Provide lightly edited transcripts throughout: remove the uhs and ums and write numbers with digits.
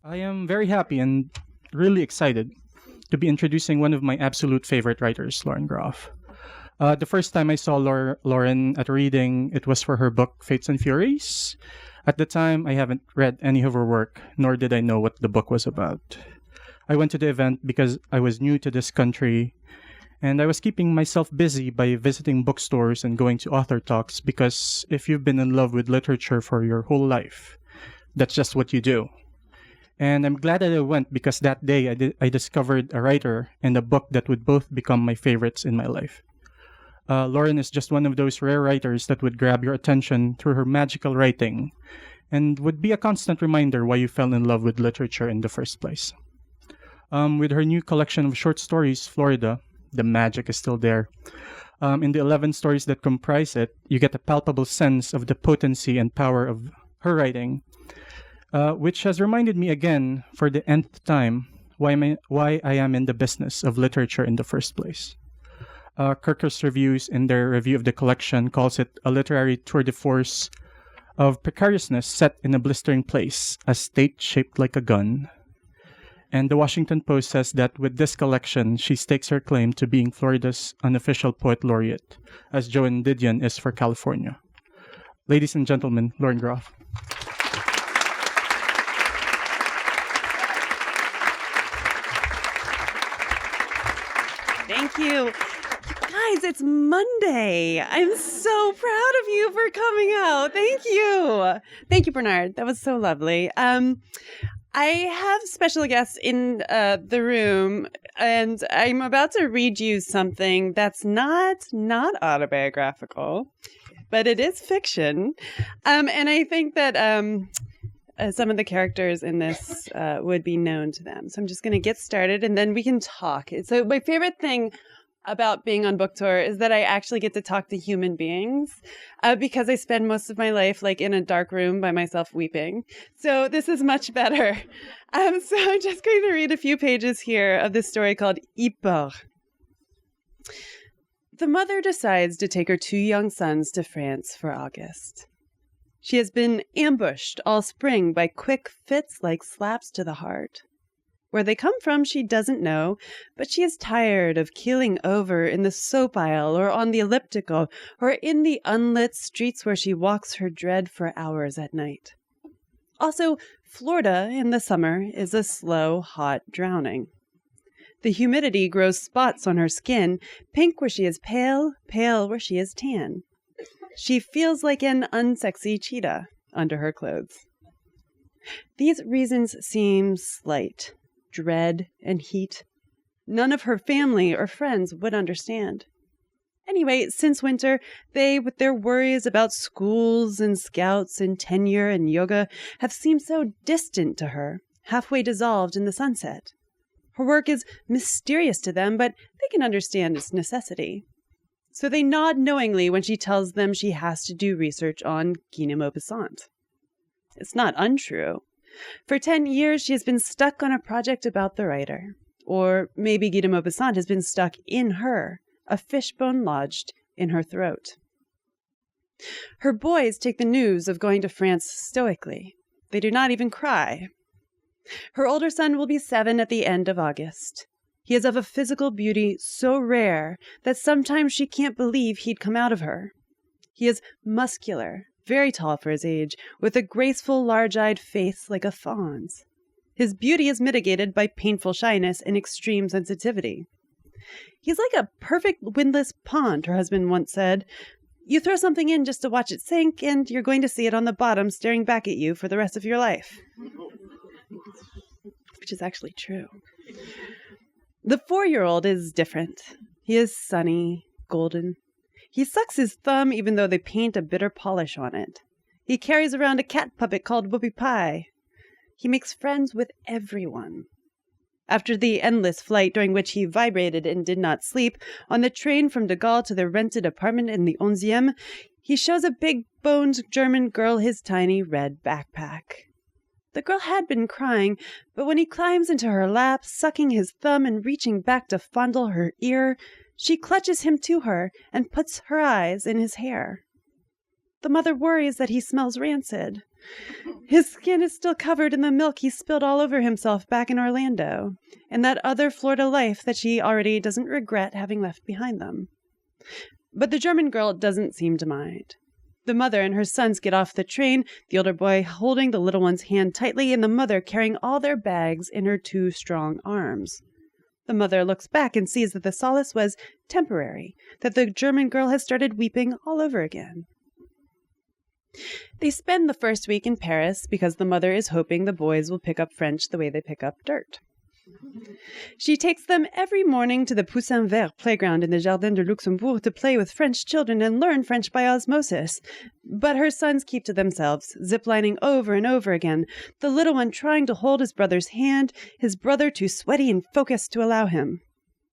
I am very happy and really excited to be introducing one of my absolute favorite writers, Lauren Groff. The first time I saw Lauren at a reading, it was for her book, Fates and Furies. At the time, I haven't read any of her work, nor did I know what the book was about. I went to the event because I was new to this country, and I was keeping myself busy by visiting bookstores and going to author talks because if you've been in love with literature for your whole life, that's just what you do. And I'm glad that I went because that day I discovered a writer and a book that would both become my favorites in my life. Lauren is just one of those rare writers that would grab your attention through her magical writing and would be a constant reminder why you fell in love with literature in the first place. With her new collection of short stories, Florida, the magic is still there. In the 11 stories that comprise it, you get a palpable sense of the potency and power of her writing, which has reminded me again, for the nth time, why I am in the business of literature in the first place. Kirkus Reviews, in their review of the collection, calls it a literary tour de force of precariousness set in a blistering place, a state shaped like a gun. And the Washington Post says that with this collection, she stakes her claim to being Florida's unofficial poet laureate, as Joan Didion is for California. Ladies and gentlemen, Lauren Groff. Thank you. Guys, it's Monday. I'm so proud of you for coming out. Thank you. Thank you, Bernard. That was so lovely. I have special guests in the room, and I'm about to read you something that's not autobiographical, but it is fiction. And I think that some of the characters in this would be known to them. So I'm just going to get started, and then we can talk. So my favorite thing about being on book tour is that I actually get to talk to human beings because I spend most of my life like in a dark room by myself weeping. So this is much better. So I'm just going to read a few pages here of this story called Ypres. The mother decides to take her 2 young sons to France for August. She has been ambushed all spring by quick fits like slaps to the heart. Where they come from, she doesn't know, but she is tired of keeling over in the soap aisle or on the elliptical or in the unlit streets where she walks her dread for hours at night. Also, Florida in the summer is a slow, hot drowning. The humidity grows spots on her skin, pink where she is pale, pale where she is tan. She feels like an unsexy cheetah under her clothes. These reasons seem slight. Dread and heat. None of her family or friends would understand. Anyway, since winter, they, with their worries about schools and scouts and tenure and yoga, have seemed so distant to her, halfway dissolved in the sunset. Her work is mysterious to them, but they can understand its necessity. So they nod knowingly when she tells them she has to do research on Guy de Maupassant. It's not untrue. For 10 years, she has been stuck on a project about the writer. Or maybe Guy de Maupassant has been stuck in her, a fishbone lodged in her throat. Her boys take the news of going to France stoically. They do not even cry. Her older son will be 7 at the end of August. He is of a physical beauty so rare that sometimes she can't believe he'd come out of her. He is muscular, very tall for his age, with a graceful, large-eyed face like a fawn's. His beauty is mitigated by painful shyness and extreme sensitivity. He's like a perfect windless pond, her husband once said. You throw something in just to watch it sink, and you're going to see it on the bottom staring back at you for the rest of your life. Which is actually true. The 4-year-old is different. He is sunny, golden. He sucks his thumb even though they paint a bitter polish on it. He carries around a cat puppet called Whoopie Pie. He makes friends with everyone. After the endless flight during which he vibrated and did not sleep, on the train from de Gaulle to their rented apartment in the 11e, he shows a big-boned German girl his tiny red backpack. The girl had been crying, but when he climbs into her lap, sucking his thumb and reaching back to fondle her ear, she clutches him to her and puts her eyes in his hair. the mother worries that he smells rancid. His skin is still covered in the milk he spilled all over himself back in Orlando, and that other Florida life that she already doesn't regret having left behind them. But the German girl doesn't seem to mind. The mother and her sons get off the train, the older boy holding the little one's hand tightly and the mother carrying all their bags in her 2 strong arms. The mother looks back and sees that the solace was temporary, that the German girl has started weeping all over again. They spend the first week in Paris because the mother is hoping the boys will pick up French the way they pick up dirt. She takes them every morning to the Poussin Vert playground in the Jardin de Luxembourg to play with French children and learn French by osmosis. But her sons keep to themselves, ziplining over and over again, the little one trying to hold his brother's hand, his brother too sweaty and focused to allow him.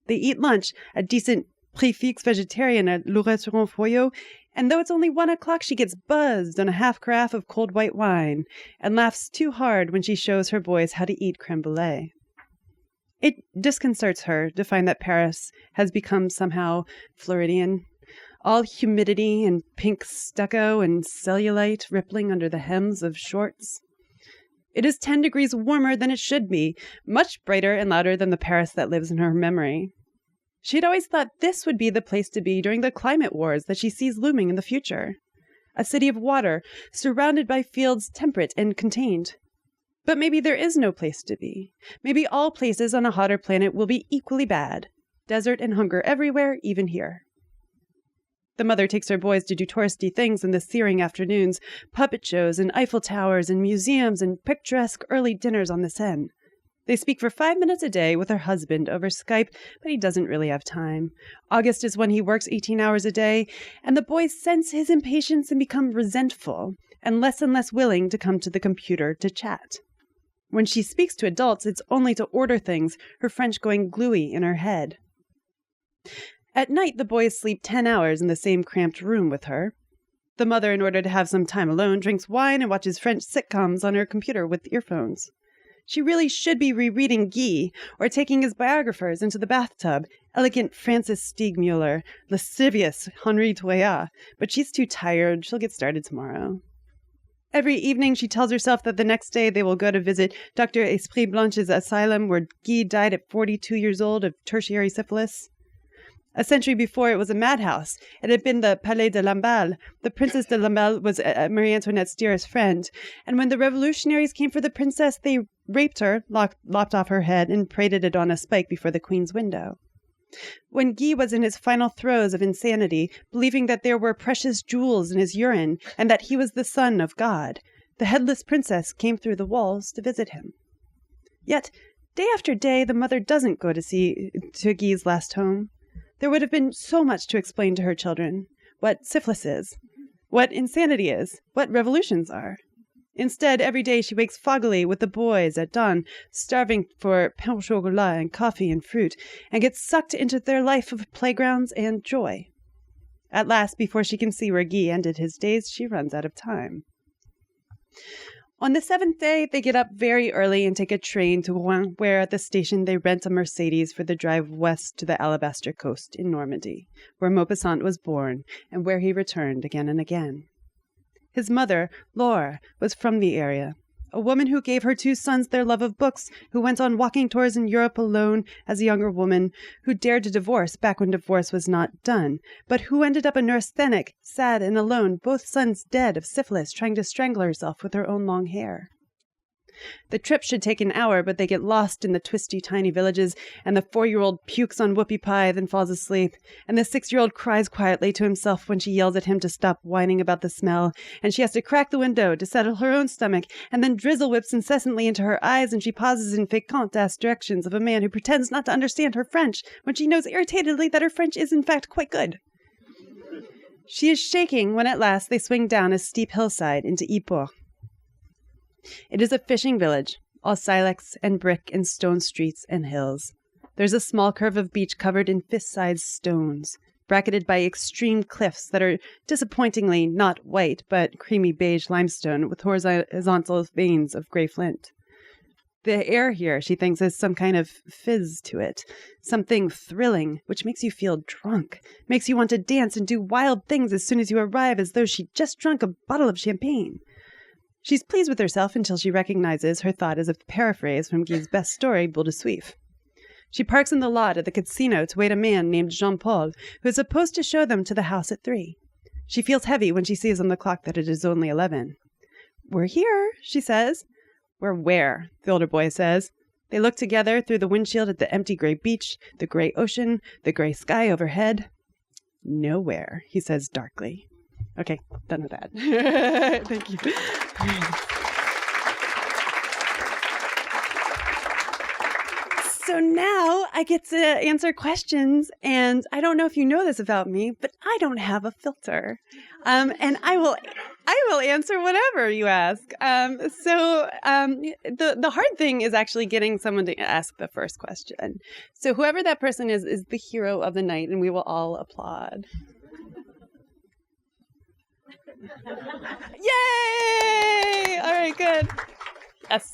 They eat lunch, a decent prix fixe vegetarian at Le Restaurant Foyot, and though it's only 1 o'clock, she gets buzzed on a half carafe of cold white wine and laughs too hard when she shows her boys how to eat creme brulee. It disconcerts her to find that Paris has become somehow Floridian, all humidity and pink stucco and cellulite rippling under the hems of shorts. It is 10 degrees warmer than it should be, much brighter and louder than the Paris that lives in her memory. She had always thought this would be the place to be during the climate wars that she sees looming in the future. A city of water, surrounded by fields temperate and contained. But maybe there is no place to be. Maybe all places on a hotter planet will be equally bad. Desert and hunger everywhere, even here. The mother takes her boys to do touristy things in the searing afternoons, puppet shows and Eiffel Towers and museums and picturesque early dinners on the Seine. They speak for 5 minutes a day with her husband over Skype, but he doesn't really have time. August is when he works 18 hours a day, and the boys sense his impatience and become resentful and less willing to come to the computer to chat. When she speaks to adults, it's only to order things, her French going gluey in her head. At night, the boys sleep 10 hours in the same cramped room with her. The mother, in order to have some time alone, drinks wine and watches French sitcoms on her computer with earphones. She really should be rereading Guy or taking his biographers into the bathtub, elegant Francis Stiegmuller, lascivious Henri Toya, but she's too tired. She'll get started tomorrow. Every evening, she tells herself that the next day they will go to visit Dr. Esprit Blanche's asylum where Guy died at 42 years old of tertiary syphilis. A century before, it was a madhouse. It had been the Palais de Lamballe. The Princess de Lamballe was Marie Antoinette's dearest friend. And when the revolutionaries came for the princess, they raped her, lopped off her head, and paraded it on a spike before the queen's window. When Guy was in his final throes of insanity, believing that there were precious jewels in his urine and that he was the son of God, the headless princess came through the walls to visit him. Yet, day after day, the mother doesn't go to Guy's last home. There would have been so much to explain to her children. What syphilis is, what insanity is, what revolutions are. Instead, every day she wakes foggily with the boys at dawn, starving for pain au chocolat and coffee and fruit, and gets sucked into their life of playgrounds and joy. At last, before she can see where Guy ended his days, she runs out of time. On the 7th day, they get up very early and take a train to Rouen, where at the station they rent a Mercedes for the drive west to the Alabaster Coast in Normandy, where Maupassant was born and where he returned again and again. His mother, Laure, was from the area, a woman who gave her 2 sons their love of books, who went on walking tours in Europe alone as a younger woman, who dared to divorce back when divorce was not done, but who ended up a neurasthenic, sad and alone, both sons dead of syphilis, trying to strangle herself with her own long hair. The trip should take an hour, but they get lost in the twisty, tiny villages, and the 4-year-old pukes on whoopie pie, then falls asleep, and the 6-year-old cries quietly to himself when she yells at him to stop whining about the smell, and she has to crack the window to settle her own stomach, and then drizzle whips incessantly into her eyes, and she pauses in fecant to ask directions of a man who pretends not to understand her French, when she knows irritatedly that her French is in fact quite good. She is shaking when at last they swing down a steep hillside into Ypres. It is a fishing village, all silex and brick and stone streets and hills. There's a small curve of beach covered in fist-sized stones, bracketed by extreme cliffs that are disappointingly not white, but creamy beige limestone with horizontal veins of gray flint. The air here, she thinks, has some kind of fizz to it. Something thrilling, which makes you feel drunk. Makes you want to dance and do wild things as soon as you arrive, as though she'd just drunk a bottle of champagne. She's pleased with herself until she recognizes her thought as a paraphrase from Guy's best story, Boule de Suif. She parks in the lot at the casino to wait a man named Jean-Paul, who is supposed to show them to the house at 3. She feels heavy when she sees on the clock that it is only 11. "We're here," she says. "We're where?" the older boy says. They look together through the windshield at the empty gray beach, the gray ocean, the gray sky overhead. "Nowhere," he says darkly. Okay, done with that. Thank you. So now I get to answer questions, and I don't know if you know this about me, but I don't have a filter, and I will answer whatever you ask. The hard thing is actually getting someone to ask the first question. So whoever that person is the hero of the night, and we will all applaud. Yay! All right, good. Yes.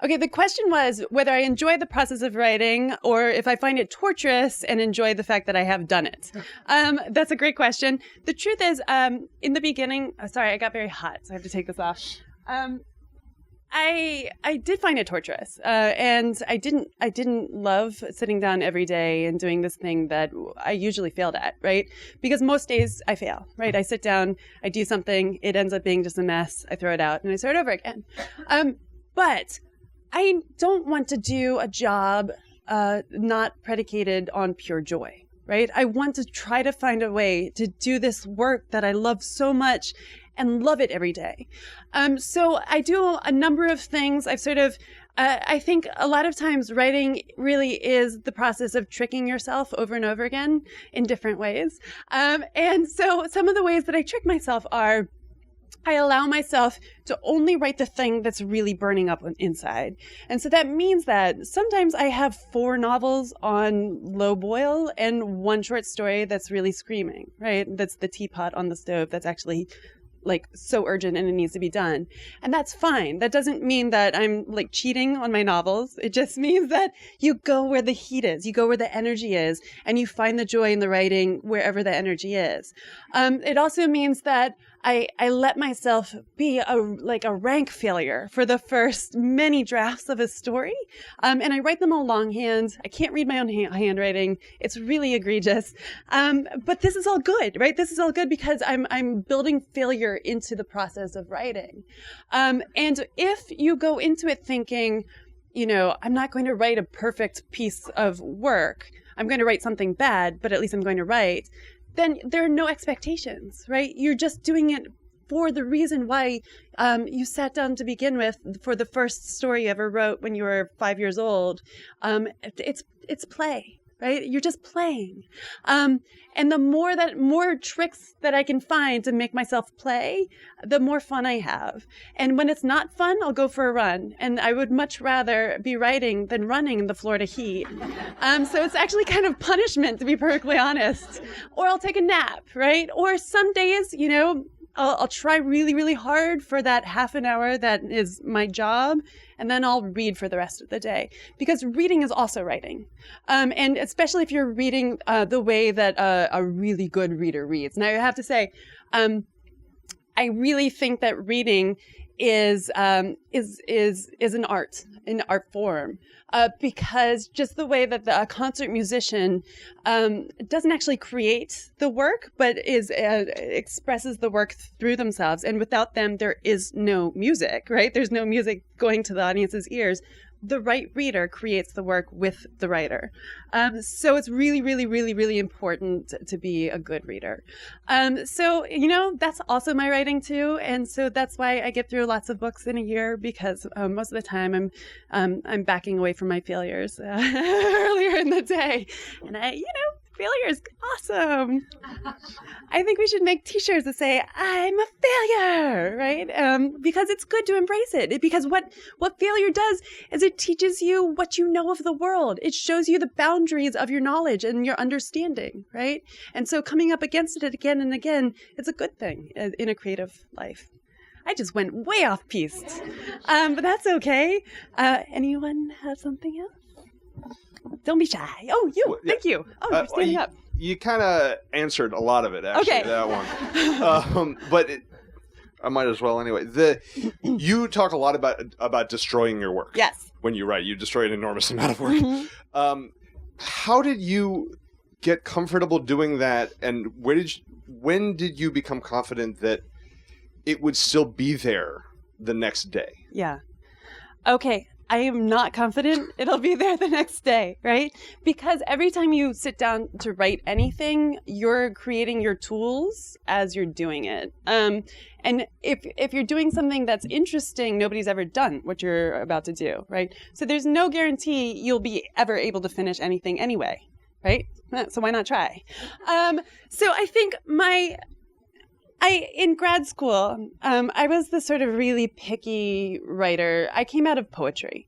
Okay, the question was whether I enjoy the process of writing or if I find it torturous and enjoy the fact that I have done it. That's a great question. The truth is, in the beginning, sorry, I got very hot, so I have to take this off. I did find it torturous, and I didn't love sitting down every day and doing this thing that I usually failed at, right? Because most days I fail, right? I sit down, I do something, it ends up being just a mess, I throw it out, and I start over again. But I don't want to do a job not predicated on pure joy, right? I want to try to find a way to do this work that I love so much and love it every day. So I do a number of things. I've sort of, I think a lot of times writing really is the process of tricking yourself over and over again in different ways. And so some of the ways that I trick myself are, I allow myself to only write the thing that's really burning up inside. And so that means that sometimes I have 4 novels on low boil and 1 short story that's really screaming, right? That's the teapot on the stove that's actually like so urgent and it needs to be done. And that's fine. That doesn't mean that I'm like cheating on my novels. It just means that you go where the heat is, you go where the energy is, and you find the joy in the writing wherever the energy is. It also means that I let myself be a rank failure for the first many drafts of a story. And I write them all longhand. I can't read my own handwriting. It's really egregious. But this is all good, right? This is all good because I'm building failure into the process of writing. And if you go into it thinking, you know, I'm not going to write a perfect piece of work. I'm going to write something bad, but at least I'm going to write. Then there are no expectations, right? You're just doing it for the reason why you sat down to begin with for the first story you ever wrote when you were 5 years old. It's play, right? You're just playing. And the more tricks that I can find to make myself play, the more fun I have. And when it's not fun, I'll go for a run. And I would much rather be writing than running in the Florida heat. So it's actually kind of punishment, to be perfectly honest. Or I'll take a nap, right? Or some days, you know, I'll try really, really hard for that half an hour that is my job, and then I'll read for the rest of the day. Because reading is also writing. And especially if you're reading the way that a really good reader reads. Now, I have to say, I really think that reading is an art form. Because just the way that a concert musician doesn't actually create the work, but expresses the work through themselves. And without them, there is no music, right? There's no music going to the audience's ears. The right reader creates the work with the writer. So it's really, really, really, really important to be a good reader. So, you know, that's also my writing too. And so that's why I get through lots of books in a year, because most of the time I'm backing away from my failures earlier in the day. And failure is awesome. I think we should make t-shirts that say, I'm a failure, right? Because it's good to embrace it. Because what failure does is it teaches you what you know of the world. It shows you the boundaries of your knowledge and your understanding, right? And so coming up against it again and again, it's a good thing in a creative life. I just went way off piste. But that's okay. Anyone have something else? Don't be shy. Oh, you. Well, yeah. Thank you. Oh, you're standing up. You kind of answered a lot of it, actually, Okay. that one. I might as well anyway. You talk a lot about destroying your work. Yes. When you write, you destroy an enormous amount of work. Mm-hmm. How did you get comfortable doing that, and when did you become confident that it would still be there the next day? Yeah. Okay. I am not confident it'll be there the next day, right? Because every time you sit down to write anything, you're creating your tools as you're doing it. And if you're doing something that's interesting, nobody's ever done what you're about to do, right? So there's no guarantee you'll be ever able to finish anything anyway, right? So why not try? So I think in grad school, I was the sort of really picky writer. I came out of poetry.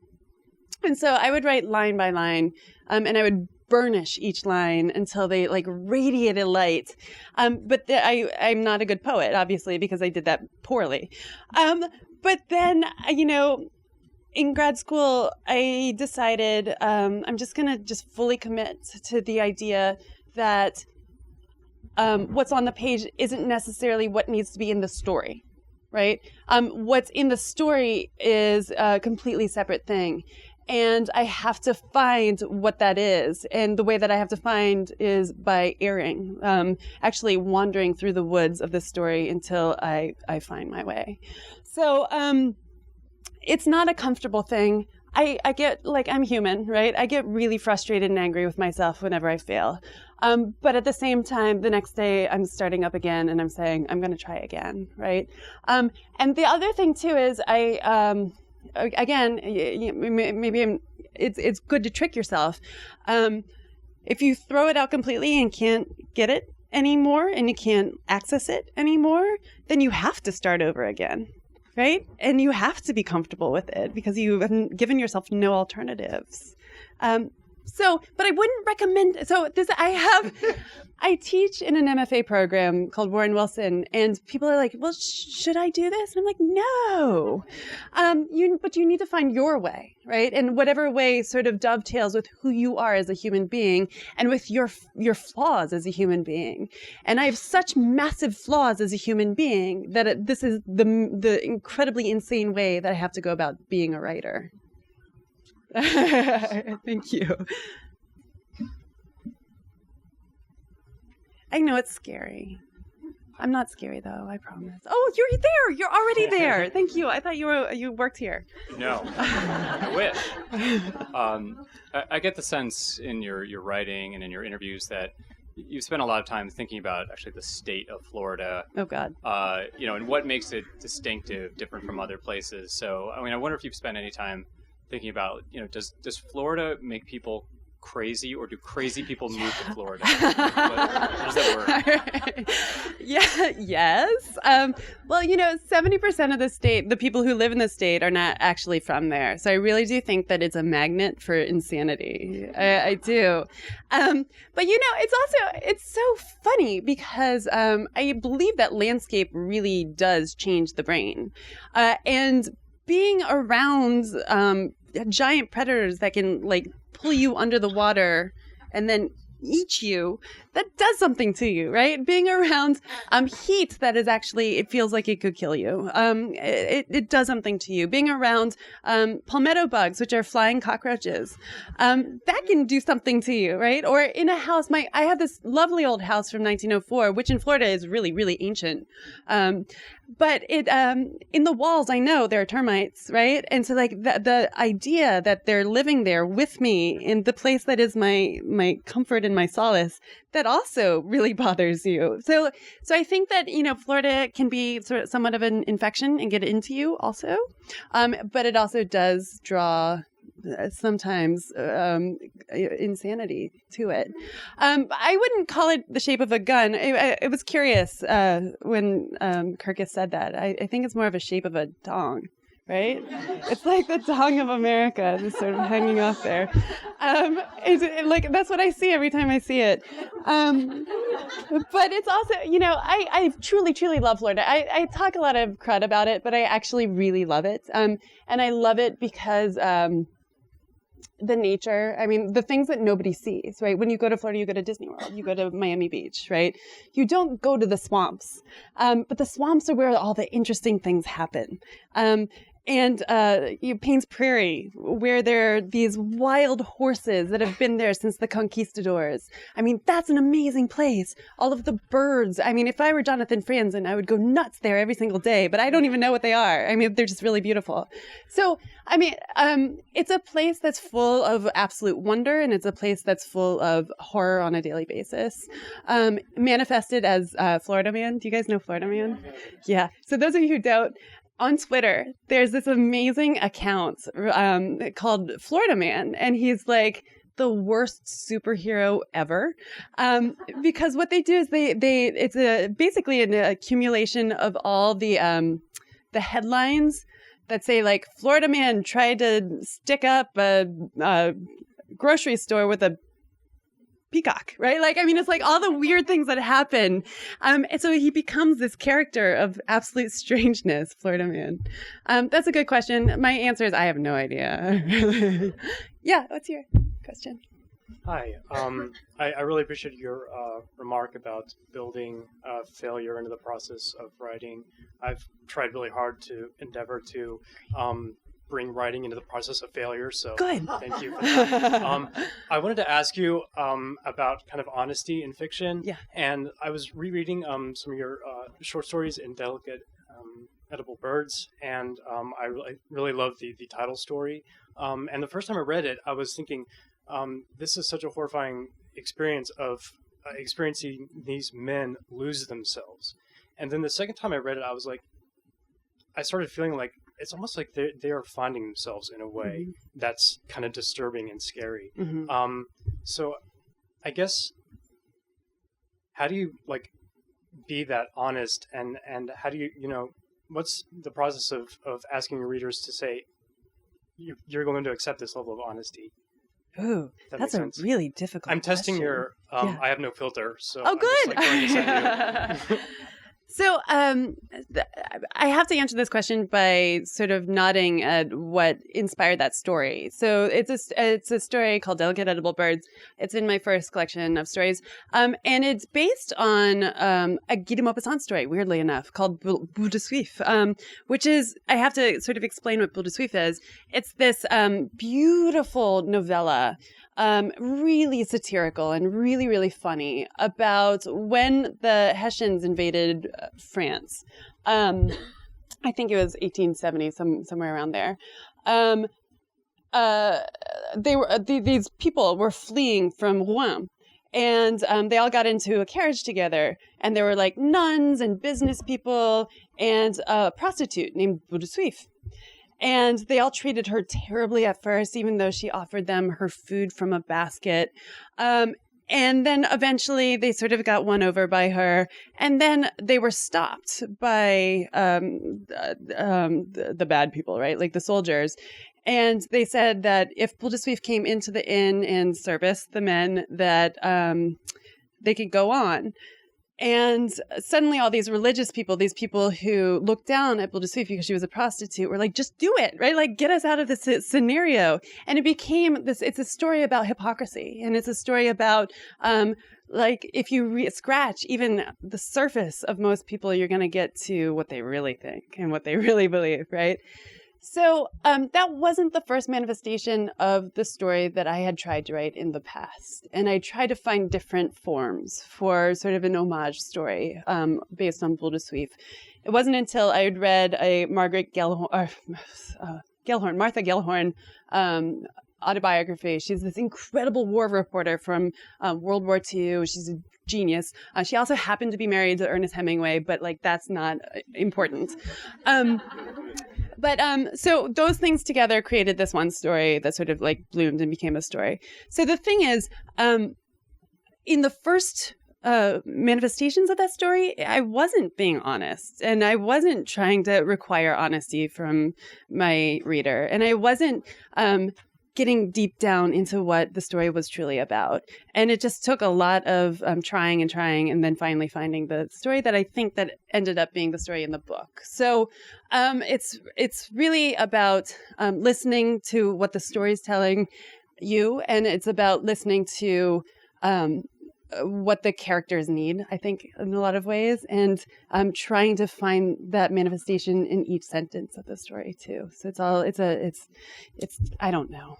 And so I would write line by line, and I would burnish each line until they like radiated light. But I'm not a good poet, obviously, because I did that poorly. But then, in grad school, I decided I'm just going to just fully commit to the idea that what's on the page isn't necessarily what needs to be in the story, right? What's in the story is a completely separate thing. And I have to find what that is. And the way that I have to find is by erring, actually wandering through the woods of the story until I find my way. So it's not a comfortable thing. I get, I'm human, right? I get really frustrated and angry with myself whenever I fail. But at the same time, the next day I'm starting up again and I'm saying, I'm going to try again, right? And the other thing too is it's good to trick yourself. If you throw it out completely and can't get it anymore and you can't access it anymore, then you have to start over again. Right? And you have to be comfortable with it because you have given yourself no alternatives. But I wouldn't recommend. I teach in an MFA program called Warren Wilson, and people are like, "Well, should I do this?" And I'm like, "No." But you need to find your way, right? And whatever way sort of dovetails with who you are as a human being and with your flaws as a human being. And I have such massive flaws as a human being that this is the incredibly insane way that I have to go about being a writer. Thank you. I know it's scary. I'm not scary though, I promise. Oh, you're there. You're already there. Thank you. I thought you worked here. No, I wish. I get the sense in your writing and in your interviews that you've spent a lot of time thinking about actually the state of Florida. Oh God. And what makes it distinctive, different from other places. So, I wonder if you've spent any time thinking about, does Florida make people crazy, or do crazy people move to Florida? How does that work? Yeah. Yes. 70% of the state, the people who live in the state, are not actually from there. So I really do think that it's a magnet for insanity. I do. But it's so funny because I believe that landscape really does change the brain, and being around giant predators that can pull you under the water and then eat you, that does something to you, right? Being around heat that is actually, it feels like it could kill you. It does something to you. Being around palmetto bugs, which are flying cockroaches, that can do something to you, right? Or in a house, I have this lovely old house from 1904, which in Florida is really, really ancient. But in the walls, I know there are termites, right? And so the idea that they're living there with me in the place that is my comfort and my solace, that also really bothers you. So I think that, Florida can be sort of somewhat of an infection and get into you also. But it also does draw sometimes insanity to it. I wouldn't call it the shape of a gun. It was curious when Kirkus said that. I think it's more of a shape of a dong, right? It's like the tongue of America, just sort of hanging off there. Like that's what I see every time I see it. But it's also, I truly, truly love Florida. I talk a lot of crud about it, but I actually really love it. And I love it because the nature, the things that nobody sees, right? When you go to Florida, you go to Disney World, you go to Miami Beach, right? You don't go to the swamps, but the swamps are where all the interesting things happen. And Payne's Prairie, where there are these wild horses that have been there since the conquistadors. That's an amazing place. All of the birds. If I were Jonathan Franzen, I would go nuts there every single day, but I don't even know what they are. They're just really beautiful. So, it's a place that's full of absolute wonder, and it's a place that's full of horror on a daily basis. Manifested as Florida Man. Do you guys know Florida Man? Yeah. So those of you who don't, on Twitter, there's this amazing account called Florida Man, and he's like the worst superhero ever, because what they do is it's basically an accumulation of all the headlines that say like Florida Man tried to stick up a grocery store with a peacock, right? It's like all the weird things that happen. And so he becomes this character of absolute strangeness, Florida Man. That's a good question. My answer is I have no idea. Yeah, what's your question? Hi. I really appreciate your remark about building failure into the process of writing. I've tried really hard to endeavor to bring writing into the process of failure. So good. Thank you for that. I wanted to ask you about kind of honesty in fiction. Yeah. And I was rereading some of your short stories in Delicate Edible Birds, and I really love the title story. And the first time I read it, I was thinking, this is such a horrifying experience of experiencing these men lose themselves. And then the second time I read it, I started feeling like it's almost like they are finding themselves in a way that's kind of disturbing and scary. Mm-hmm. So I guess, how do you be that honest, and how do you, what's the process of asking your readers to say you're going to accept this level of honesty? Ooh, that's a really difficult I'm testing question. your, Yeah. I have no filter, so Oh, good. I'm just, going to send you. So I have to answer this question by sort of nodding at what inspired that story. So it's a story called Delicate Edible Birds. It's in my first collection of stories. And it's based on a Guy de Maupassant story, weirdly enough, called Boule de Suif, which is, I have to sort of explain what Boule de Suif is. It's this beautiful novella, really satirical and really, really funny about when the Hessians invaded France. I think it was 1870, somewhere around there. These people were fleeing from Rouen. And they all got into a carriage together, and there were like nuns and business people and a prostitute named Boule de Suif. And they all treated her terribly at first, even though she offered them her food from a basket. And then eventually they sort of got won over by her. And then they were stopped by the bad people, right? Like the soldiers. And they said that if Boule de Suif came into the inn and serviced the men, that they could go on. And suddenly all these religious people, these people who looked down at Boule de Suif because she was a prostitute, were like, just do it, right? Like, get us out of this scenario. And it became this, it's a story about hypocrisy. And it's a story about, if you scratch even the surface of most people, you're going to get to what they really think and what they really believe, right? So that wasn't the first manifestation of the story that I had tried to write in the past. And I tried to find different forms for sort of an homage story based on Boule de Suif. It wasn't until I had read a Martha Gellhorn autobiography. She's this incredible war reporter from World War II. She's a genius. She also happened to be married to Ernest Hemingway, but that's not important. So those things together created this one story that sort of bloomed and became a story. So the thing is, in the first manifestations of that story, I wasn't being honest, and I wasn't trying to require honesty from my reader, and I wasn't getting deep down into what the story was truly about. And it just took a lot of trying, and then finally finding the story that I think that ended up being the story in the book. So it's really about listening to what the story is telling you, and it's about listening to what the characters need, I think, in a lot of ways, and trying to find that manifestation in each sentence of the story too. So it's I don't know.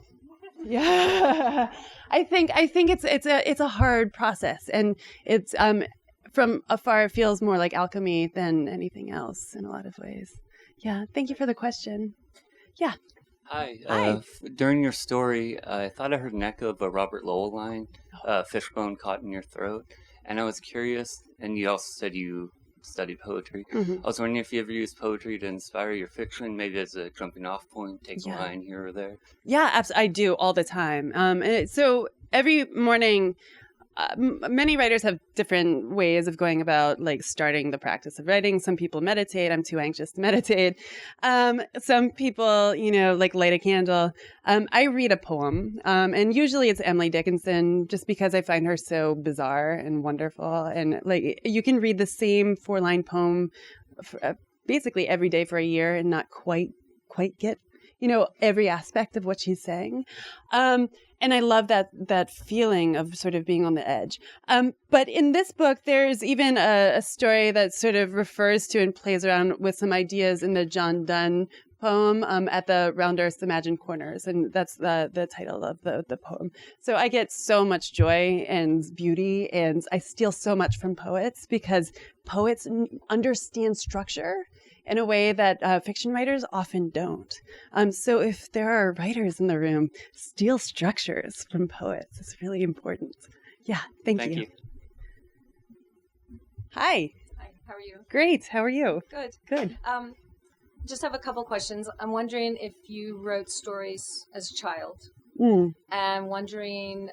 Yeah, I think it's a hard process, and it's from afar it feels more like alchemy than anything else in a lot of ways. Yeah, thank you for the question. Yeah. Hi. During your story, I thought I heard an echo of a Robert Lowell line, fishbone caught in your throat. And I was curious, and you also said you studied poetry. Mm-hmm. I was wondering if you ever used poetry to inspire your fiction, maybe as a jumping off point, take a line here or there. Yeah, absolutely. I do all the time. So every morning, many writers have different ways of going about like starting the practice of writing. Some people meditate. I'm too anxious to meditate. Some people, like light a candle. I read a poem, and usually it's Emily Dickinson, just because I find her so bizarre and wonderful. And like you can read the same 4-line poem basically every day for a year and not quite get every aspect of what she's saying. And I love that feeling of sort of being on the edge. But in this book, there's even a story that sort of refers to and plays around with some ideas in the John Donne poem, At the Round Earth's Imagined Corners. And that's the title of the poem. So I get so much joy and beauty, and I steal so much from poets because poets understand structure in a way that fiction writers often don't. So if there are writers in the room, steal structures from poets. It's really important. Yeah, thank you. Hi. Hi, how are you? Great. How are you? Good. Good. Just have a couple questions. I'm wondering if you wrote stories as a child. And wondering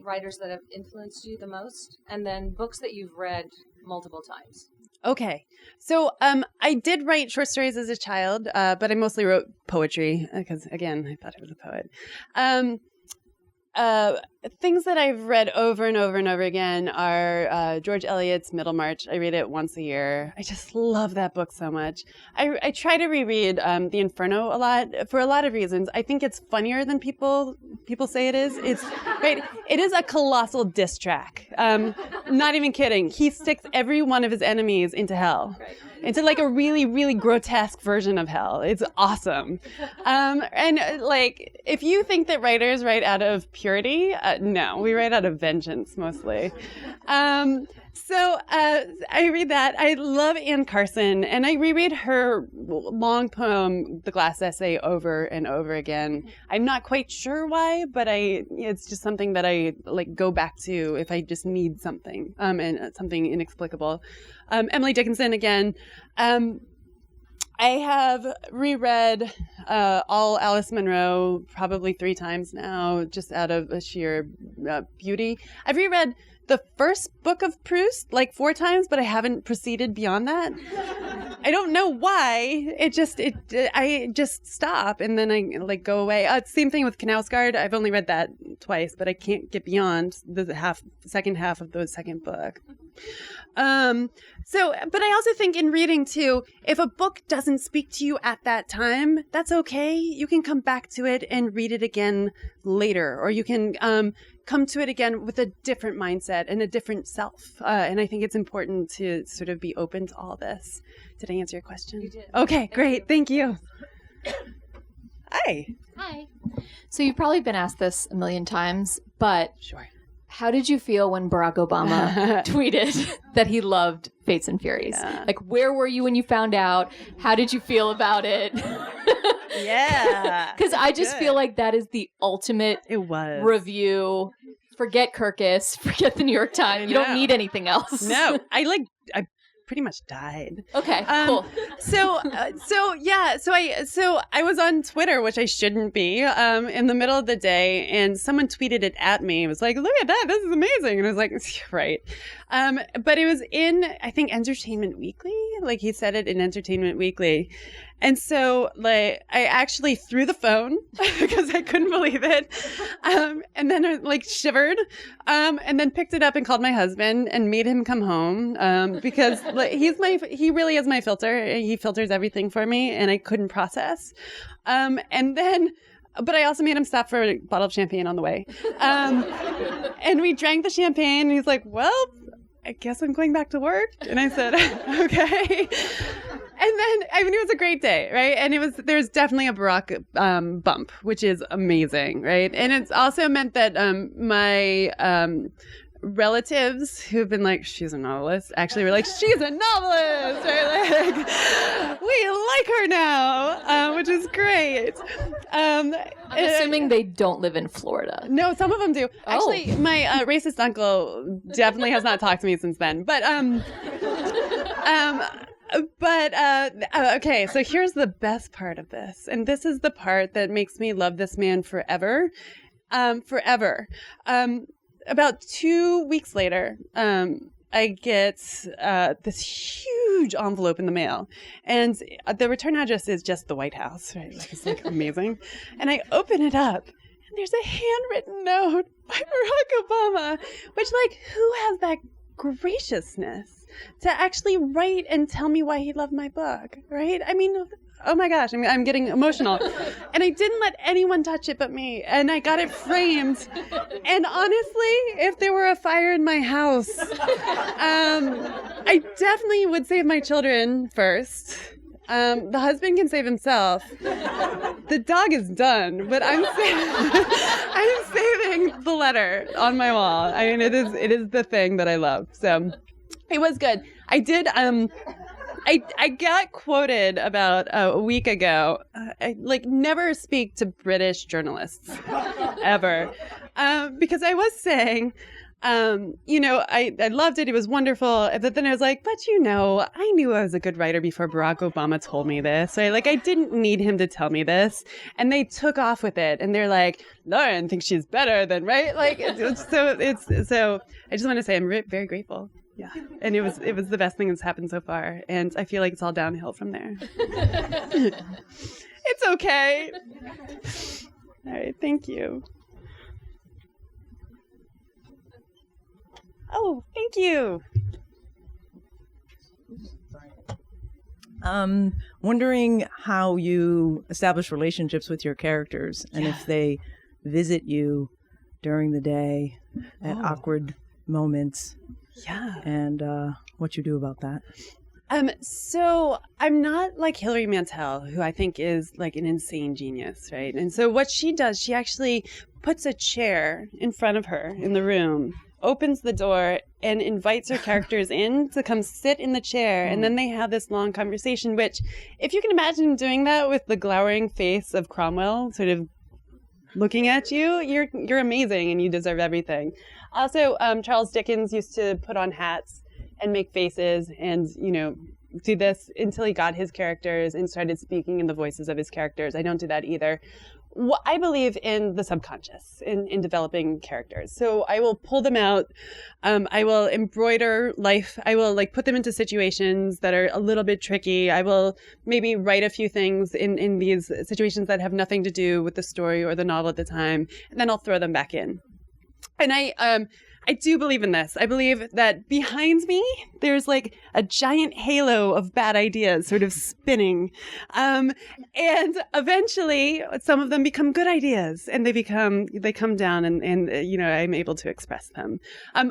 writers that have influenced you the most, and then books that you've read multiple times. Okay. So I did write short stories as a child, but I mostly wrote poetry because, again, I thought I was a poet. Things that I've read over and over and over again are George Eliot's Middlemarch. I read it once a year. I just love that book so much. I try to reread The Inferno a lot for a lot of reasons. I think it's funnier than people say it is. It's right. It is a colossal diss track. Not even kidding. He sticks every one of his enemies into hell. Into like a really, really grotesque version of hell. It's awesome. And like, if you think that writers write out of purity, no, we write out of vengeance mostly. So I read that. I love Anne Carson, and I reread her long poem, The Glass Essay, over and over again. I'm not quite sure why, but it's just something that I like go back to if I just need something, and something inexplicable. Emily Dickinson again. I have reread all Alice Munro probably 3 times now, just out of a sheer beauty. I've reread the first book of Proust like 4 times, but I haven't proceeded beyond that. I don't know why. I just stop and then I like go away. Same thing with Knausgaard. I've only read that twice, but I can't get beyond the second half of the second book. But I also think in reading too, if a book doesn't speak to you at that time, that's okay. You can come back to it and read it again later, or you can come to it again with a different mindset and a different self. And I think it's important to sort of be open to all this. Did I answer your question? You did. Okay, great. Thank you. Hi. Hi. So you've probably been asked this a million times, but Sure. how did you feel when Barack Obama tweeted that he loved Fates and Furies? Yeah. Like, where were you when you found out? How did you feel about it? Yeah. Because I just feel like that is the ultimate It was. review. Forget Kirkus. Forget the New York Times. You don't need anything else. No, I pretty much died. Okay, cool. So I was on Twitter, which I shouldn't be, in the middle of the day, and someone tweeted it at me. It was like, "Look at that! This is amazing!" And I was like, "Right." But it was in, I think, Entertainment Weekly. Like he said it in Entertainment Weekly. And so, like, I actually threw the phone because I couldn't believe it. And then I, like, shivered, and then picked it up and called my husband and made him come home, because like, he really is my filter. He filters everything for me, and I couldn't process. But I also made him stop for a bottle of champagne on the way. And we drank the champagne, and he's like, "Well, I guess I'm going back to work." And I said, "Okay." And then, I mean, it was a great day, right? And there's definitely a Barack bump, which is amazing, right? And it's also meant that my relatives who've been like, "She's a novelist," actually were like, "She's a novelist," right? Like, we like her now, which is great. I'm assuming they don't live in Florida. No, some of them do. Oh. Actually, my racist uncle definitely has not talked to me since then. Okay, so here's the best part of this. And this is the part that makes me love this man forever. Forever. About 2 weeks later, I get this huge envelope in the mail. And the return address is just the White House, right? Like, it's like amazing. And I open it up, and there's a handwritten note by Barack Obama, which, like, who has that graciousness to actually write and tell me why he loved my book, right? I mean, oh my gosh, I'm getting emotional. And I didn't let anyone touch it but me, and I got it framed. And honestly, if there were a fire in my house, I definitely would save my children first. The husband can save himself. The dog is done, but I'm saving the letter on my wall. I mean, it is the thing that I love. So it was good. I did. I got quoted about a week ago. I never speak to British journalists ever, because I was saying, I loved it. It was wonderful. But then I was like, but I knew I was a good writer before Barack Obama told me this. Right? Like, I didn't need him to tell me this. And they took off with it. And they're like, Lauren thinks she's better than, right? Like, so I just want to say I'm very grateful. Yeah. And it was the best thing that's happened so far. And I feel like it's all downhill from there. It's okay. All right. Thank you. Oh, thank you. Wondering how you establish relationships with your characters and if they visit you during the day at awkward moments. Yeah. And what you do about that. So I'm not like Hilary Mantel, who I think is like an insane genius, right? And so what she does, she actually puts a chair in front of her in the room, opens the door, and invites her characters in to come sit in the chair. And then they have this long conversation, which, if you can imagine doing that with the glowering face of Cromwell sort of looking at you, you're amazing and you deserve everything. Also, Charles Dickens used to put on hats and make faces and, do this until he got his characters and started speaking in the voices of his characters. I don't do that either. I believe in the subconscious, in developing characters. So I will pull them out. I will embroider life. I will put them into situations that are a little bit tricky. I will maybe write a few things in these situations that have nothing to do with the story or the novel at the time, and then I'll throw them back in. And I do believe in this. I believe that behind me, there's like a giant halo of bad ideas sort of spinning. And eventually some of them become good ideas and they come down and I'm able to express them.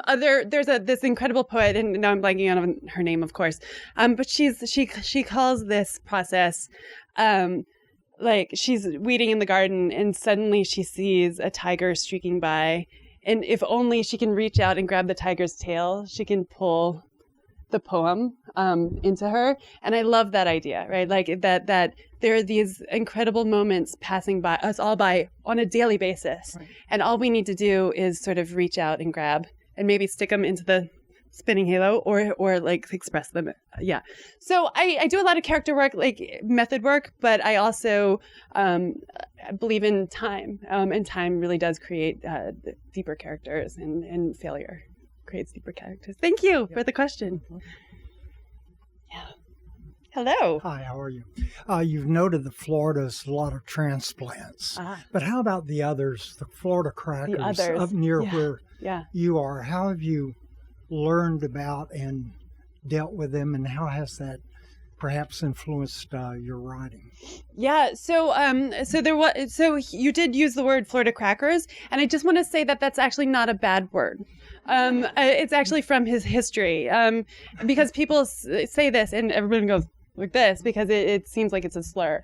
There's this incredible poet, and now I'm blanking on her name, of course. But she calls this process, like she's weeding in the garden and suddenly she sees a tiger streaking by. And if only she can reach out and grab the tiger's tail, she can pull the poem into her. And I love that idea, right? Like that there are these incredible moments passing by us all by on a daily basis. Right. And all we need to do is sort of reach out and grab and maybe stick them into the spinning halo or like express them. Yeah. So I do a lot of character work, like method work, but I also believe in time. And time really does create deeper characters, and failure creates deeper characters. Thank you for the question. Yeah. Hello. Hi, how are you? You've noted that Florida's a lot of transplants. But how about the others, the Florida crackers up near where you are? How have you learned about and dealt with them, and how has that perhaps influenced your writing? Yeah, so you did use the word Florida crackers, and I just want to say that that's actually not a bad word. It's actually from his history, because people say this and everyone goes like this because it seems like it's a slur.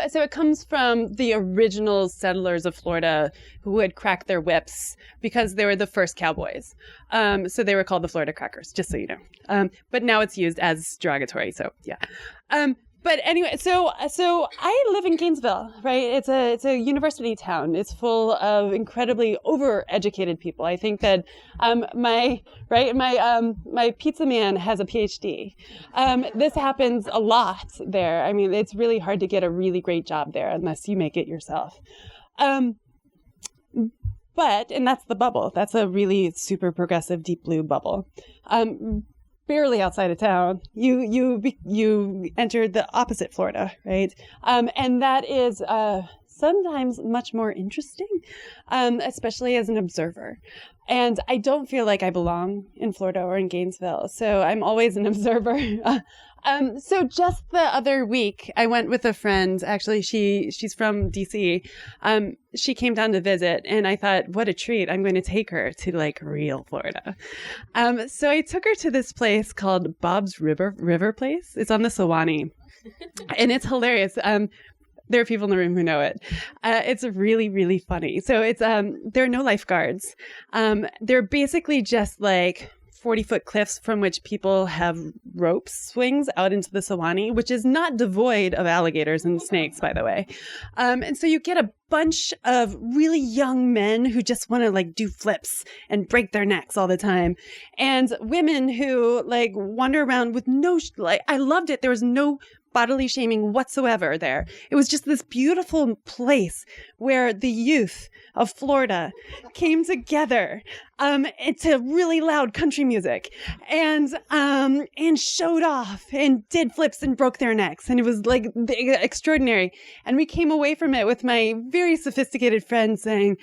So it comes from the original settlers of Florida who had cracked their whips because they were the first cowboys. So they were called the Florida crackers, just so you know. But now it's used as derogatory. So yeah. But anyway, so I live in Gainesville, right? It's a university town. It's full of incredibly overeducated people. I think that my pizza man has a PhD. This happens a lot there. I mean, it's really hard to get a really great job there unless you make it yourself. But that's the bubble. That's a really super progressive deep blue bubble. Barely outside of town, you enter the opposite Florida, right? And that is sometimes much more interesting, especially as an observer. And I don't feel like I belong in Florida or in Gainesville, so I'm always an observer. So just the other week, I went with a friend. Actually, she's from DC. She came down to visit, and I thought, what a treat! I'm going to take her to like real Florida. So I took her to this place called Bob's River Place. It's on the Sewanee, and it's hilarious. There are people in the room who know it. It's really, really funny. So it's there are no lifeguards. They're basically just like 40-foot cliffs from which people have rope swings out into the Sewanee, which is not devoid of alligators and snakes, by the way. And so you get a bunch of really young men who just want to like do flips and break their necks all the time. And women who like wander around with I loved it. There was no bodily shaming whatsoever there. It was just this beautiful place where the youth of Florida came together to really loud country music and showed off and did flips and broke their necks. And it was like extraordinary. And we came away from it with my very sophisticated friend saying,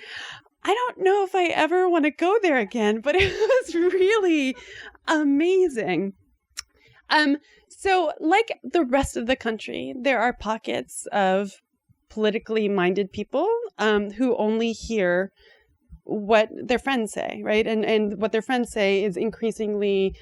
I don't know if I ever want to go there again, but it was really amazing. So like the rest of the country, there are pockets of politically minded people who only hear what their friends say, right? And what their friends say is increasingly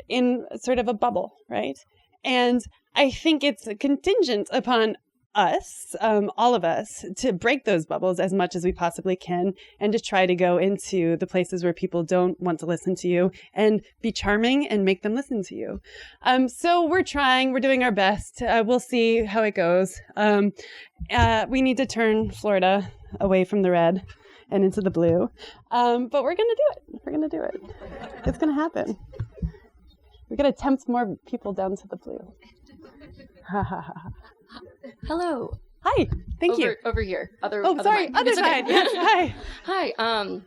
in sort of a bubble, right? And I think it's contingent upon us, all of us, to break those bubbles as much as we possibly can and to try to go into the places where people don't want to listen to you and be charming and make them listen to you. So we're doing our best. We'll see how it goes. We need to turn Florida away from the red and into the blue. But we're going to do it. We're going to do it. It's going to happen. We're going to tempt more people down to the blue. Ha ha ha. Hello. Hi. Thank you. Over here. Other sorry. mic. Other It's side. okay. Yes. Hi. Hi.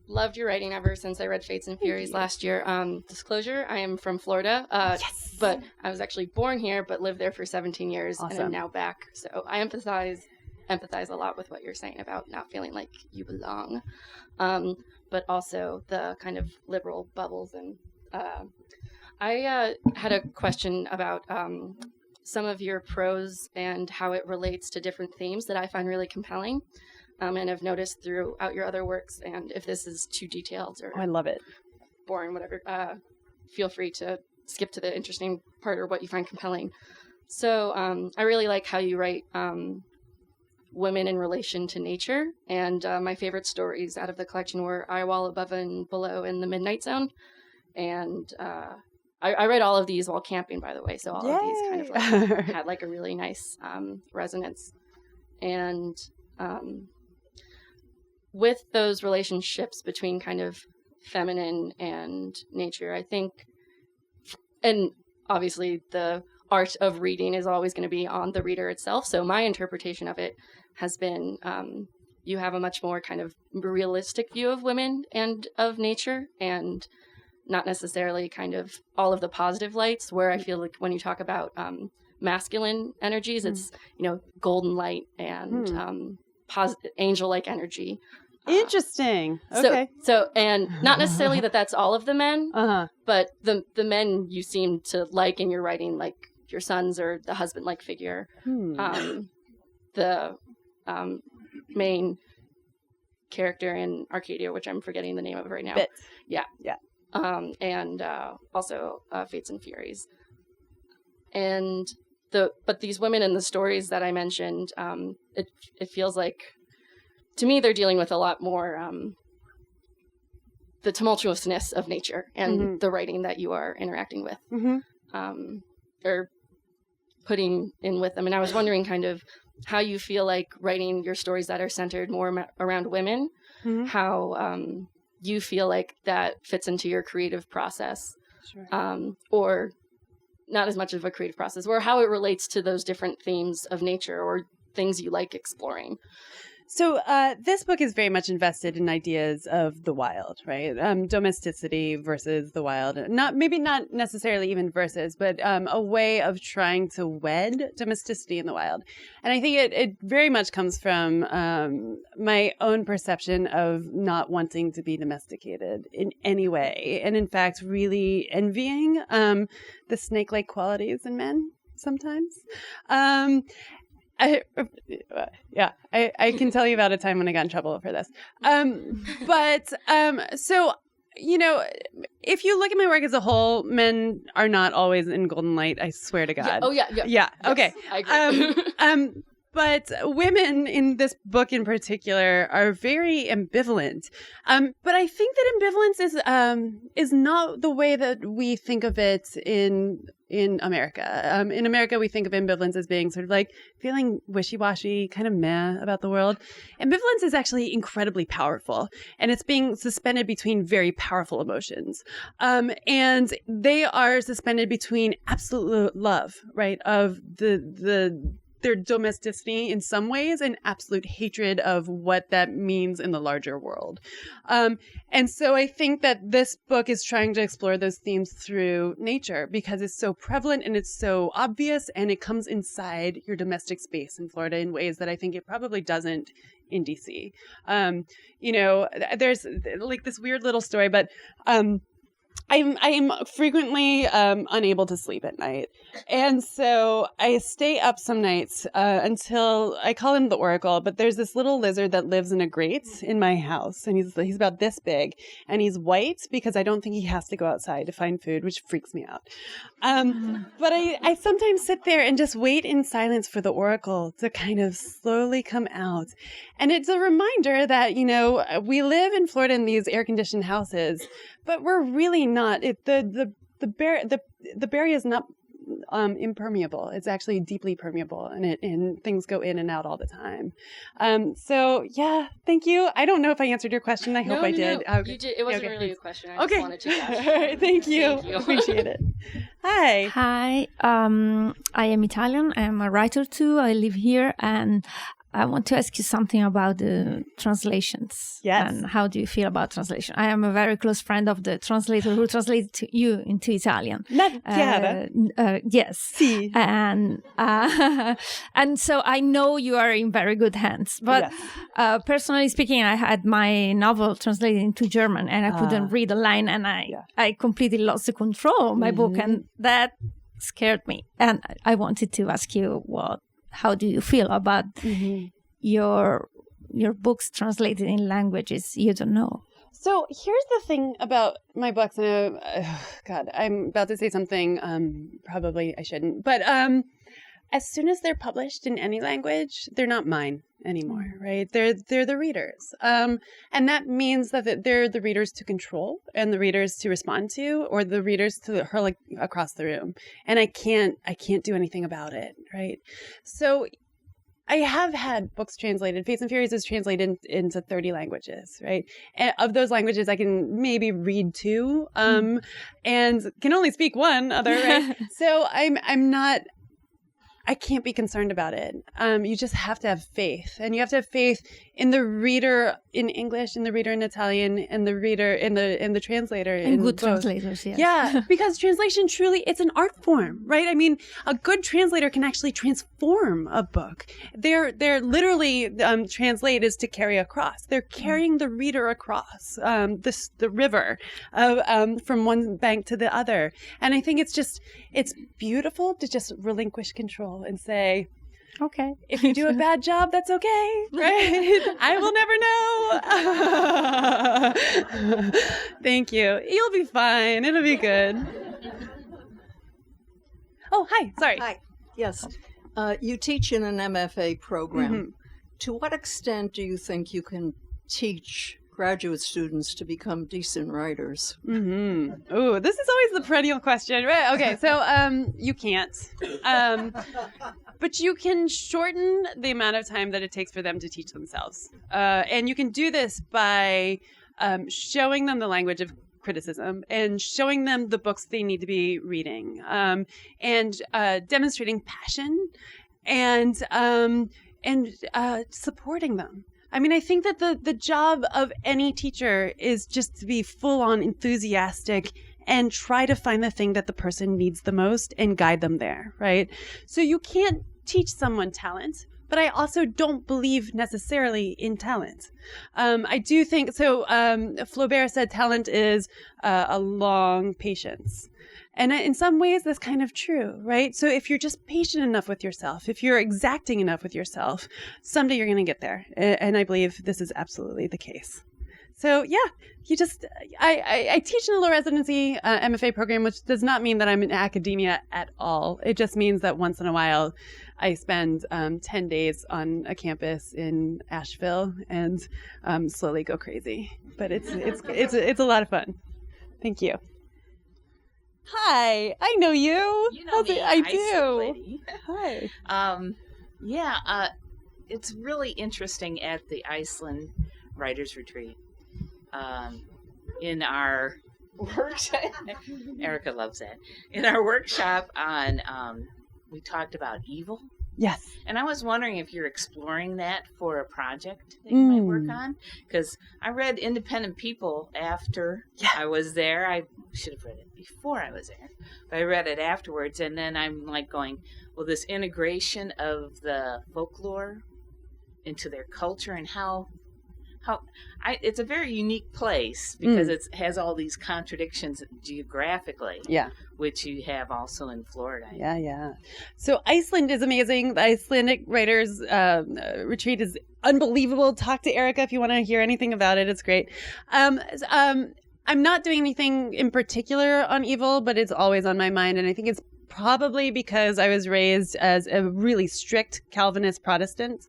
Loved your writing ever since I read Fates and Furies last year. Disclosure, I am from Florida. Yes. But I was actually born here, but lived there for 17 years Awesome. and am now back. So I empathize a lot with what you're saying about not feeling like you belong. But also the kind of liberal bubbles. And I had a question about some of your prose and how it relates to different themes that I find really compelling, and have noticed throughout your other works. And if this is too detailed or I love it. boring, whatever, feel free to skip to the interesting part or what you find compelling. So I really like how you write women in relation to nature. And my favorite stories out of the collection were Eye Wall Above and Below and The Midnight Zone. And I read all of these while camping, by the way, so all of these kind of like had like a really nice resonance. And with those relationships between kind of feminine and nature. I think, and obviously the art of reading is always going to be on the reader itself. So my interpretation of it has been you have a much more kind of realistic view of women and of nature, and not necessarily kind of all of the positive lights, where I feel like when you talk about masculine energies, it's, golden light and angel-like energy. Interesting. Okay. So, and not necessarily that's all of the men, but the men you seem to like in your writing, like your sons or the husband-like figure, the main character in Arcadia, which I'm forgetting the name of right now. Bits. Yeah. And also Fates and Furies. And but these women in the stories that I mentioned, it feels like, to me, they're dealing with a lot more the tumultuousness of nature and the writing that you are interacting with, or putting in with them. And I was wondering kind of how you feel like writing your stories that are centered more around women, how you feel like that fits into your creative process, or not as much of a creative process, or how it relates to those different themes of nature or things you like exploring. So this book is very much invested in ideas of the wild, right? Domesticity versus the wild. Maybe not necessarily even versus, but a way of trying to wed domesticity in the wild. And I think it very much comes from my own perception of not wanting to be domesticated in any way. And in fact, really envying the snake-like qualities in men sometimes. I can tell you about a time when I got in trouble for this. So, if you look at my work as a whole, men are not always in golden light. I swear to God. Yeah. Yeah. Yes, Okay. I agree. But women in this book in particular are very ambivalent. But I think that ambivalence is not the way that we think of it in America. In America, we think of ambivalence as being sort of like feeling wishy-washy, kind of meh about the world. Ambivalence is actually incredibly powerful, and it's being suspended between very powerful emotions. And they are suspended between absolute love, right, of their domesticity in some ways and absolute hatred of what that means in the larger world. And so I think that this book is trying to explore those themes through nature because it's so prevalent and it's so obvious, and it comes inside your domestic space in Florida in ways that I think it probably doesn't in DC. There's like this weird little story, but I'm frequently unable to sleep at night. And so I stay up some nights until I call him the Oracle, but there's this little lizard that lives in a grate in my house, and he's about this big, and he's white because I don't think he has to go outside to find food, which freaks me out. But I sometimes sit there and just wait in silence for the Oracle to kind of slowly come out. And it's a reminder that, we live in Florida in these air-conditioned houses, but we're really not. The barrier is not impermeable. It's actually deeply permeable, and things go in and out all the time. So yeah, thank you. I don't know if I answered your question. I hope I did. No, you did. It wasn't really a question. I just wanted to ask. All right, thank you. Appreciate it. Hi. Hi. I am Italian. I am a writer too. I live here, and I want to ask you something about the translations. Yes. And how do you feel about translation? I am a very close friend of the translator who translated you into Italian. Chiara. Yes. Si. And so I know you are in very good hands. But personally speaking, I had my novel translated into German, and I couldn't read a line, and I completely lost the control of my book, and that scared me. And I wanted to ask you how do you feel about your books translated in languages you don't know? So here's the thing about my books, and I'm about to say something probably I shouldn't, but as soon as they're published in any language, they're not mine anymore, right? They're the readers, and that means that they're the readers to control and the readers to respond to, or the readers to hurl across the room, and I can't do anything about it, right? So I have had books translated. Fates and Furies is translated into 30 languages, right? And of those languages, I can maybe read 2, and can only speak one other, right? So I can't be concerned about it. You just have to have faith, and you have to have faith in the reader in English, in the reader in Italian, and the reader in the translator. And good both. translators, yes. Yeah, because translation it's an art form, right? I mean, a good translator can actually transform a book. They're literally translate is to carry across. They're carrying the reader across the river from one bank to the other. And I think it's beautiful to just relinquish control and say, okay, if you do a bad job, that's okay, right? I will never know. Thank you. You'll be fine. It'll be good. Oh, hi. Sorry. Hi. Yes. You teach in an MFA program. Mm-hmm. To what extent do you think you can teach graduate students to become decent writers? Mm-hmm. Ooh, this is always the perennial question, right? Okay, so you can't. But you can shorten the amount of time that it takes for them to teach themselves. And you can do this by showing them the language of criticism and showing them the books they need to be reading, and demonstrating passion and supporting them. I mean, I think that the job of any teacher is just to be full on enthusiastic and try to find the thing that the person needs the most and guide them there, right? So you can't teach someone talent, but I also don't believe necessarily in talent. I do think, so Flaubert said talent is a long patience. And in some ways, that's kind of true, right? So if you're just patient enough with yourself, if you're exacting enough with yourself, someday you're going to get there. And I believe this is absolutely the case. So yeah, I teach in a low residency MFA program, which does not mean that I'm in academia at all. It just means that once in a while I spend 10 days on a campus in Asheville and slowly go crazy. But it's a lot of fun. Thank you. Hi, I know you. You know me, I do. Lady. Hi. It's really interesting at the Iceland Writers Retreat. In our workshop, Erica loves that. In our workshop on, we talked about evil. Yes. And I was wondering if you're exploring that for a project that you might work on. Because I read Independent People after I was there. I should have read it before I was there. But I read it afterwards. And then I'm like going, well, this integration of the folklore into their culture and how it's a very unique place because it has all these contradictions geographically. Yeah. Which you have also in Florida. Yeah. So Iceland is amazing. The Icelandic Writers Retreat is unbelievable. Talk to Erica if you want to hear anything about it. It's great. I'm not doing anything in particular on evil, but it's always on my mind. And I think it's probably because I was raised as a really strict Calvinist Protestant,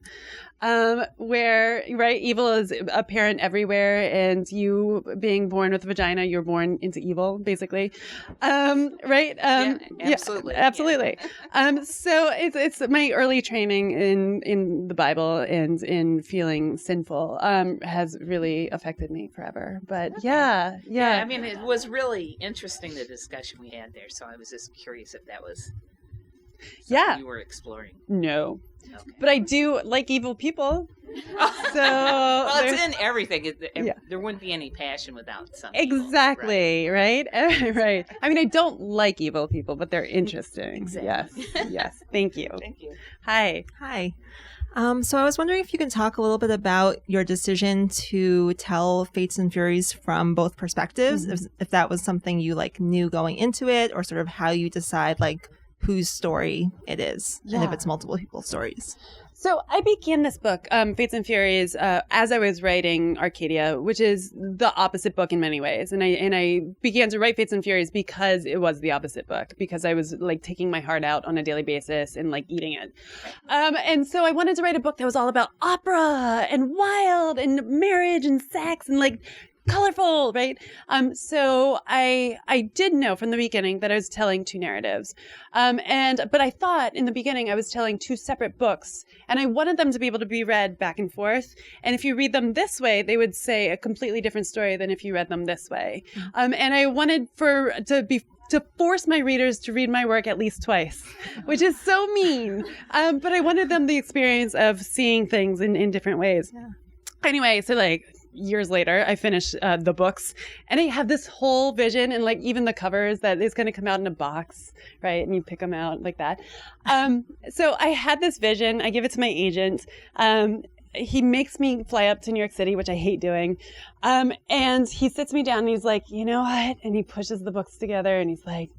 where, right, evil is apparent everywhere, and you being born with a vagina, you're born into evil, basically. Right? Absolutely. Yeah, absolutely. So it's my early training in the Bible and in feeling sinful has really affected me forever. But yeah. I mean, it was really interesting, the discussion we had there, so I was just curious if that was something you were exploring. No. Okay. But I do like evil people. So well, it's in everything. There wouldn't be any passion without something. Exactly, evil, right? Right. I mean, I don't like evil people, but they're interesting. Exactly. Yes. Thank you. Thank you. Hi. So I was wondering if you can talk a little bit about your decision to tell Fates and Furies from both perspectives, if that was something you knew going into it, or sort of how you decide whose story it is, and if it's multiple people's stories. So I began this book, Fates and Furies, as I was writing Arcadia, which is the opposite book in many ways. And I began to write Fates and Furies because it was the opposite book, because I was taking my heart out on a daily basis and eating it. And so I wanted to write a book that was all about opera and wild and marriage and sex and colorful, right? So I did know from the beginning that I was telling two narratives. But I thought in the beginning I was telling two separate books, and I wanted them to be able to be read back and forth. And if you read them this way, they would say a completely different story than if you read them this way. And I wanted to force my readers to read my work at least twice, which is so mean. But I wanted them the experience of seeing things in different ways. Yeah. Anyway, so like years later, I finished the books, and I have this whole vision, and like even the covers that is going to come out in a box, right? And you pick them out like that. So I had this vision. I give it to my agent. He makes me fly up to New York City, which I hate doing. And he sits me down and he's like, you know what? And he pushes the books together and he's like,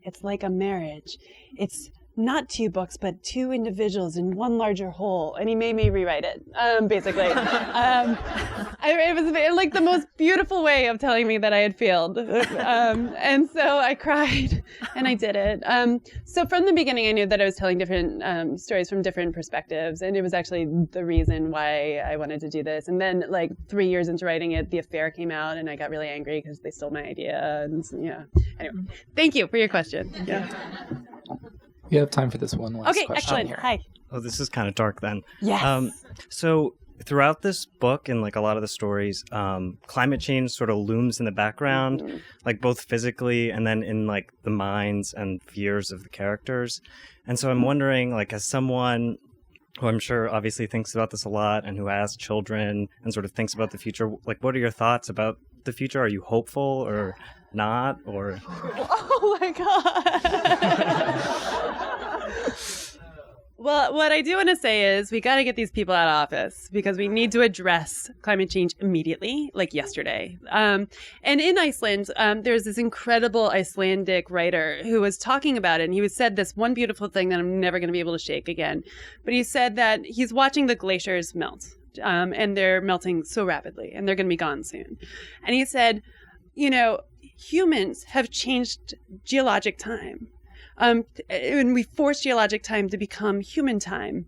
it's like a marriage. It's not two books, but two individuals in one larger whole. And he made me rewrite it, basically. It was like the most beautiful way of telling me that I had failed. And so I cried and I did it. So from the beginning, I knew that I was telling different stories from different perspectives. And it was actually the reason why I wanted to do this. And then like 3 years into writing it, The Affair came out and I got really angry because they stole my idea. And yeah, anyway, thank you for your question. Yeah. We have time for this one last question. Okay, excellent. Here. Hi. Oh, this is kind of dark then. Yes. So throughout this book and like a lot of the stories, climate change sort of looms in the background, like both physically and then in like the minds and fears of the characters. And so I'm wondering, like, as someone who I'm sure obviously thinks about this a lot and who has children and sort of thinks about the future, like, what are your thoughts about the future? Are you hopeful or not? Or oh my God. Well, what I do want to say is we got to get these people out of office because we need to address climate change immediately, like yesterday. And in Iceland, there's this incredible Icelandic writer who was talking about it. And he said this one beautiful thing that I'm never going to be able to shake again. But he said that he's watching the glaciers melt. And they're melting so rapidly and they're going to be gone soon. And he said, you know, humans have changed geologic time. And we forced geologic time to become human time.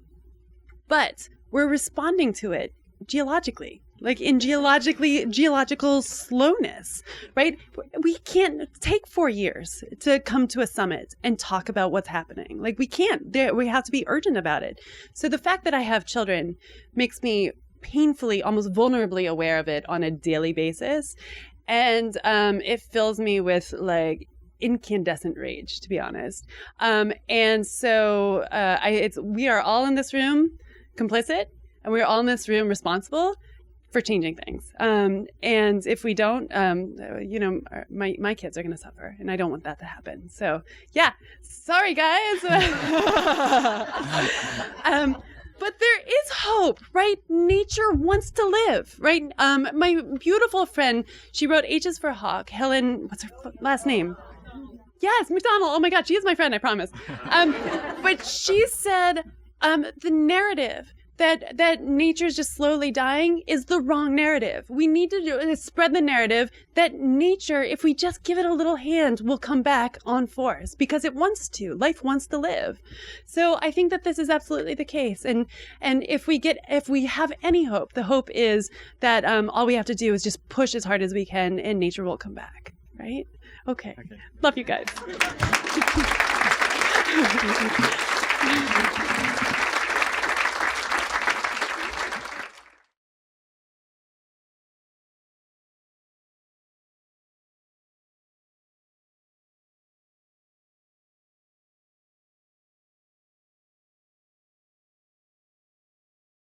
But we're responding to it geologically, like in geological slowness, right? We can't take 4 years to come to a summit and talk about what's happening. Like we can't. We have to be urgent about it. So the fact that I have children makes me painfully, almost vulnerably aware of it on a daily basis. And it fills me with like incandescent rage, to be honest. And so we are all in this room complicit, and we're all in this room responsible for changing things. And if we don't, you know, my kids are going to suffer, and I don't want that to happen. So yeah, sorry guys. But there is hope, right? Nature wants to live, right? My beautiful friend, she wrote H's for Hawk, Helen, what's her last name? Yes, McDonald. Oh my God, she is my friend, I promise. But she said the narrative that nature's just slowly dying is the wrong narrative. We need to spread the narrative that nature, if we just give it a little hand, will come back on force because it wants to. Life wants to live. So I think that this is absolutely the case. And if we have any hope, the hope is that all we have to do is just push as hard as we can and nature will come back, right? Okay. Love you guys.